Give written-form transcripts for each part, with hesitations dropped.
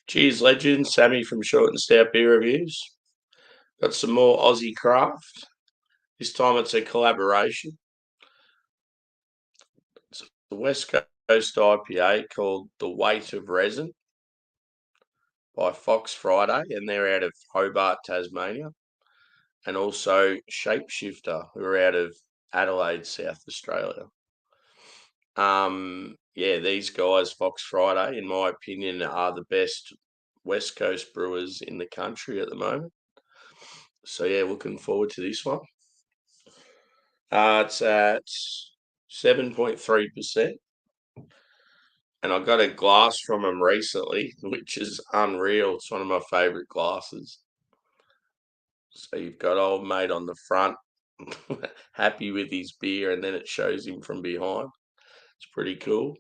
Cheers, legend. Sammy from Short and Stout Beer Reviews. Got some more Aussie craft. This time it's a collaboration. It's the West Coast IPA called The Weight of Resin by Fox Friday, and they're out of Hobart, Tasmania. And also Shapeshifter, who are out of Adelaide, South Australia. These guys, Fox Friday, in my opinion, are the best West Coast brewers in the country at the moment. So yeah, looking forward to this one. It's at 7.3%. And I got a glass from them recently, which is unreal. It's one of my favourite glasses. So you've got old mate on the front, happy with his beer, and then it shows him from behind. It's pretty cool.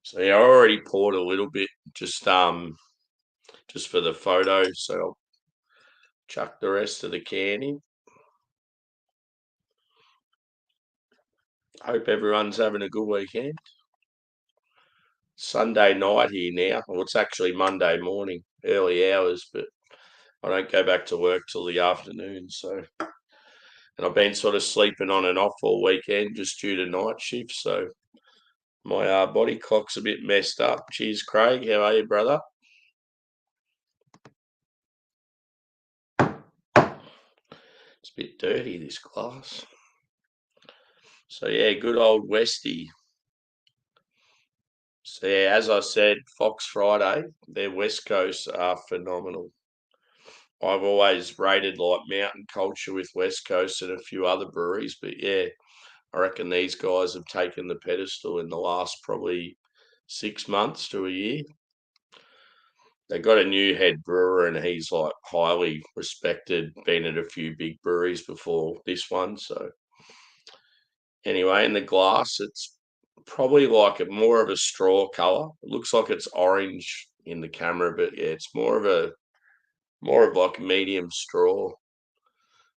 So yeah, I already poured a little bit just for the photo, so I'll chuck the rest of the can in. Hope everyone's having a good weekend. Sunday night here now. Well, it's actually Monday morning, early hours, but I don't go back to work till the afternoon. So, and I've been sort of sleeping on and off all weekend just due to night shifts. So my body clock's a bit messed up. Cheers, Craig. How are you, brother? It's a bit dirty, this glass. So yeah, good old Westie. So yeah, as I said, Fox Friday, their West Coast are phenomenal. I've always rated like mountain culture with West Coast and a few other breweries, but yeah, I reckon these guys have taken the pedestal in the last probably 6 months to a year. They got a new head brewer and he's like highly respected, been at a few big breweries before this one. So anyway, in the glass, it's probably like more of a straw color. It looks like it's orange in the camera, but yeah, it's more of like medium straw.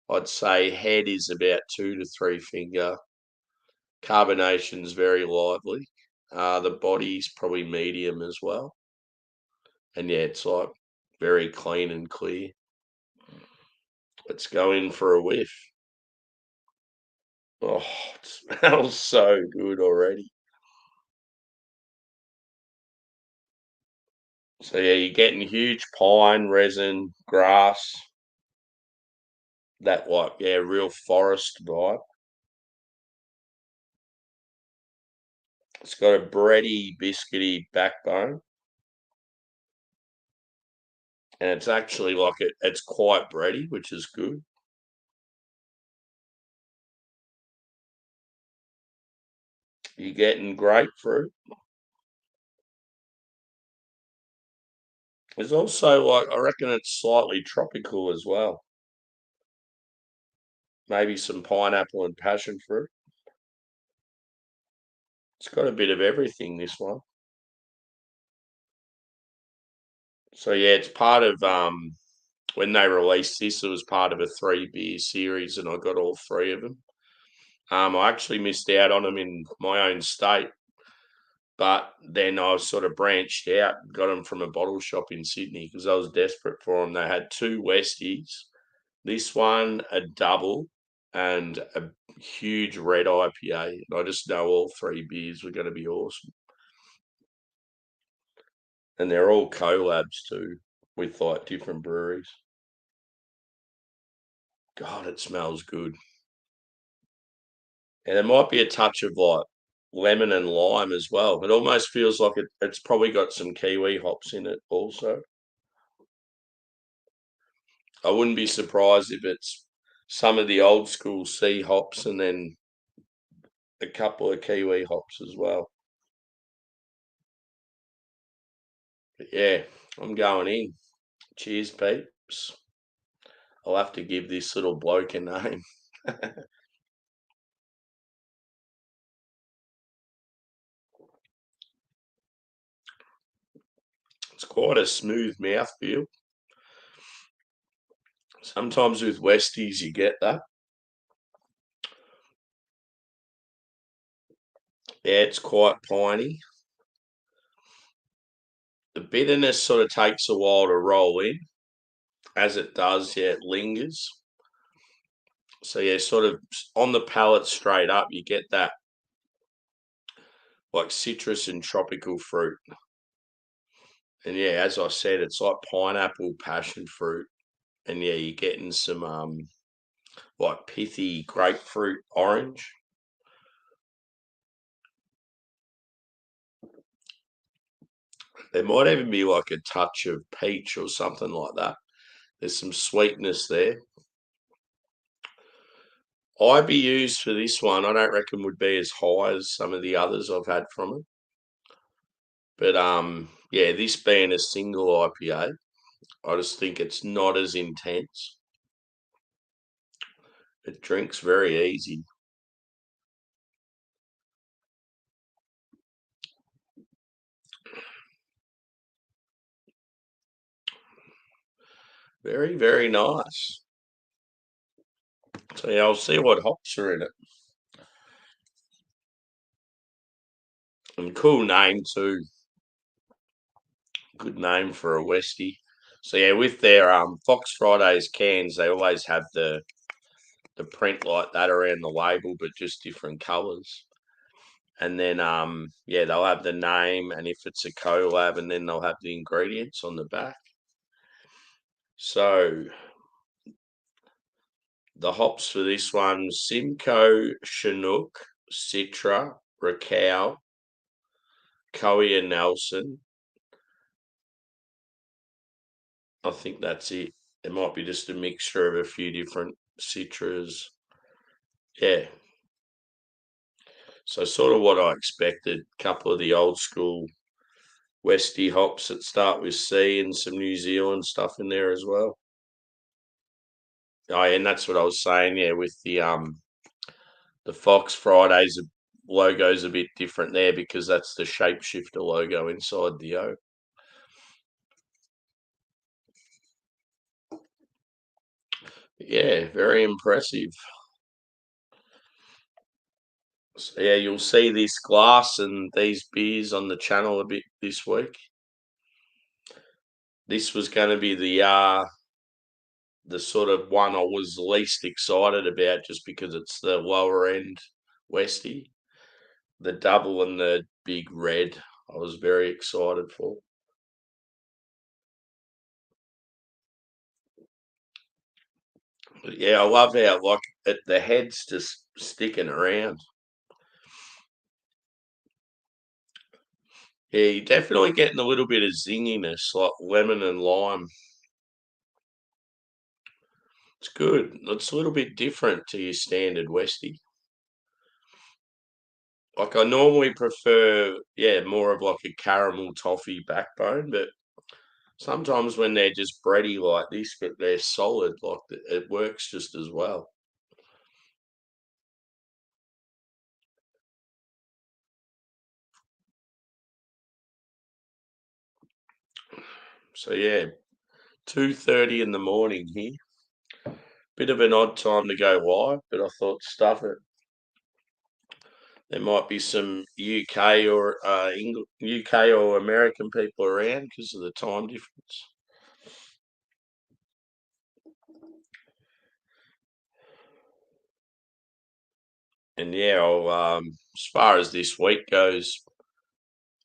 I'd say head is about 2 to 3 finger. Carbonation's very lively. The body's probably medium as well. And yeah, it's like very clean and clear. Let's go in for a whiff. Oh, it smells so good already. So yeah, you're getting huge pine, resin, grass, that like, yeah, real forest vibe. It's got a bready, biscuity backbone. And it's actually like it's quite bready, which is good. You're getting grapefruit. There's also like, I reckon it's slightly tropical as well. Maybe some pineapple and passion fruit. It's got a bit of everything, this one. So yeah, it's part of when they released this, it was part of a 3 beer series, and I got all 3 of them. I actually missed out on them in my own state, but then I sort of branched out, got them from a bottle shop in Sydney because I was desperate for them. They had 2 Westies, this one a double and a huge red IPA. And I just know all 3 beers were going to be awesome. And they're all collabs too with like different breweries. God, it smells good. And there might be a touch of like lemon and lime as well. It almost feels like it's probably got some kiwi hops in it also. I wouldn't be surprised if it's some of the old school C hops and then a couple of kiwi hops as well. But yeah, I'm going in. Cheers, peeps. I'll have to give this little bloke a name. It's quite a smooth mouthfeel. Sometimes with Westies you get that. Yeah, it's quite piney. The bitterness sort of takes a while to roll in. As it does, yeah, it lingers. So yeah, sort of on the palate straight up, you get that like citrus and tropical fruit. And yeah, as I said, it's like pineapple, passion fruit, and yeah, you're getting some like pithy grapefruit orange. There might even be like a touch of peach or something like that. There's some sweetness there. IBUs for this one, I don't reckon would be as high as some of the others I've had from it. But yeah, this being a single IPA, I just think it's not as intense. It drinks very easy. Very, very nice. So yeah, I'll see what hops are in it. And cool name too. Good name for a Westie. So yeah, with their Fox Fridays cans, they always have the print like that around the label, but just different colours. And then yeah, they'll have the name, and if it's a collab, and then they'll have the ingredients on the back. So the hops for this one: Simcoe, Chinook, Citra, Raquel, Coe and Nelson. I think that's it. It might be just a mixture of a few different citras. Yeah. So sort of what I expected. A couple of the old school Westie hops that start with C and some New Zealand stuff in there as well. Oh, yeah, and that's what I was saying, yeah, with the Fox Fridays logo's a bit different there because that's the Shapeshifter logo inside the O. Yeah, very impressive. So yeah, you'll see this glass and these beers on the channel a bit this week. This was going to be the sort of one I was least excited about just because it's the lower end Westie. The double and the big red, I was very excited for. But yeah, I love how like the head's just sticking around. Yeah, you're definitely getting a little bit of zinginess, like lemon and lime. It's good. It's a little bit different to your standard Westie. Like I normally prefer, yeah, more of like a caramel toffee backbone, but sometimes when they're just bready like this, but they're solid, like it works just as well. So yeah, 2:30 in the morning here. Bit of an odd time to go live, but I thought stuff it. There might be some UK or UK or American people around because of the time difference. And yeah, as far as this week goes,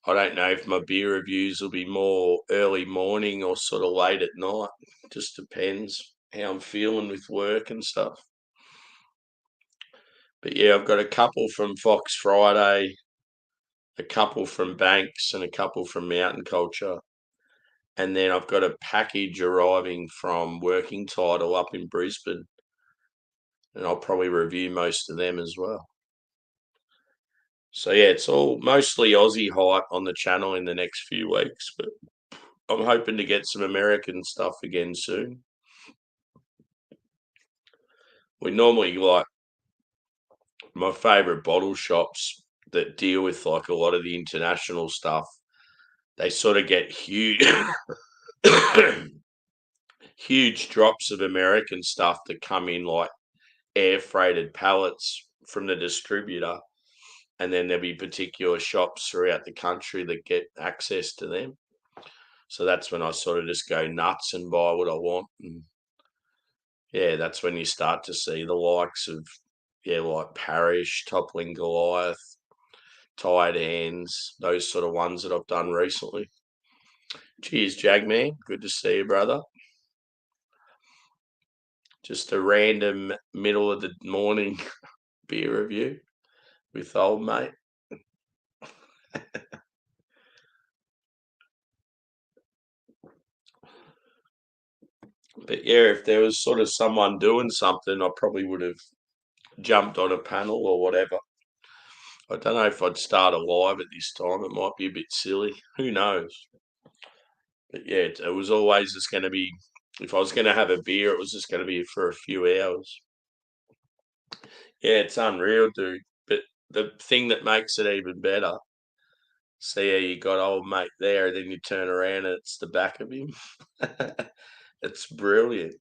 I don't know if my beer reviews will be more early morning or sort of late at night. Just depends how I'm feeling with work and stuff. But yeah, I've got a couple from Fox Friday, a couple from Banks, and a couple from Mountain Culture. And then I've got a package arriving from Working Title up in Brisbane, and I'll probably review most of them as well. So yeah, it's all mostly Aussie hype on the channel in the next few weeks, but I'm hoping to get some American stuff again soon. We normally like my favorite bottle shops that deal with like a lot of the international stuff. They sort of get huge, huge drops of American stuff that come in like air freighted pallets from the distributor, and then there'll be particular shops throughout the country that get access to them. So that's when I sort of just go nuts and buy what I want. And yeah, that's when you start to see the likes of, like Parish, Toppling Goliath, Tired Hands, those sort of ones that I've done recently. Cheers, Jagman. Good to see you, brother. Just a random middle of the morning beer review with old mate. But yeah, if there was sort of someone doing something, I probably would have jumped on a panel or whatever. I don't know if I'd start a live at this time. It might be a bit silly. Who knows? But yeah, it was always just going to be, if I was going to have a beer, it was just going to be for a few hours. Yeah, it's unreal, dude. But the thing that makes it even better, see how you got old mate there, then you turn around and it's the back of him. It's brilliant.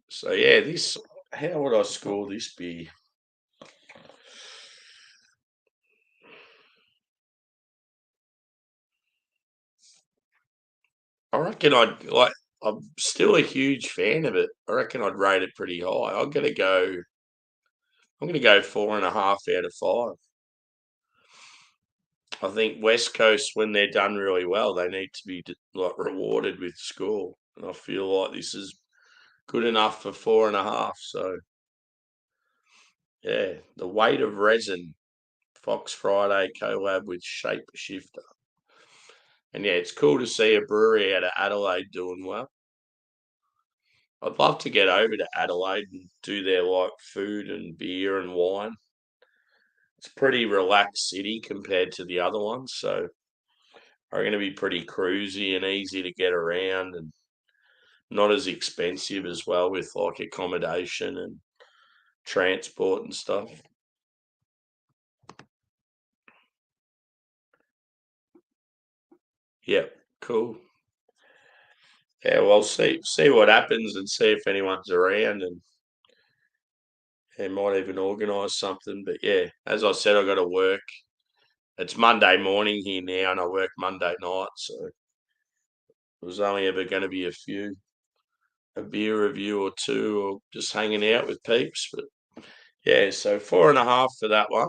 So yeah, how would I score this beer? I reckon I'm still a huge fan of it. I reckon I'd rate it pretty high. I'm gonna go 4.5 out of 5. I think West Coast, when they're done really well, they need to be like rewarded with score. And I feel like this is good enough for 4.5. So yeah, the weight of resin, Fox Friday collab with Shapeshifter. And yeah, it's cool to see a brewery out of Adelaide doing well. I'd love to get over to Adelaide and do their like food and beer and wine. It's a pretty relaxed city compared to the other ones, so are going to be pretty cruisy and easy to get around and not as expensive as well with like accommodation and transport and stuff. Yeah, cool. Yeah, well, see what happens and see if anyone's around and they might even organise something. But yeah, as I said, I got to work. It's Monday morning here now, and I work Monday night, so it was only ever going to be a beer review or two, or just hanging out with peeps. But yeah, so 4.5 for that one.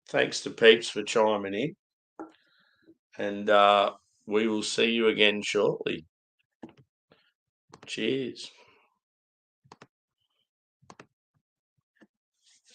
Thanks to peeps for chiming in, and we will see you again shortly. Cheers.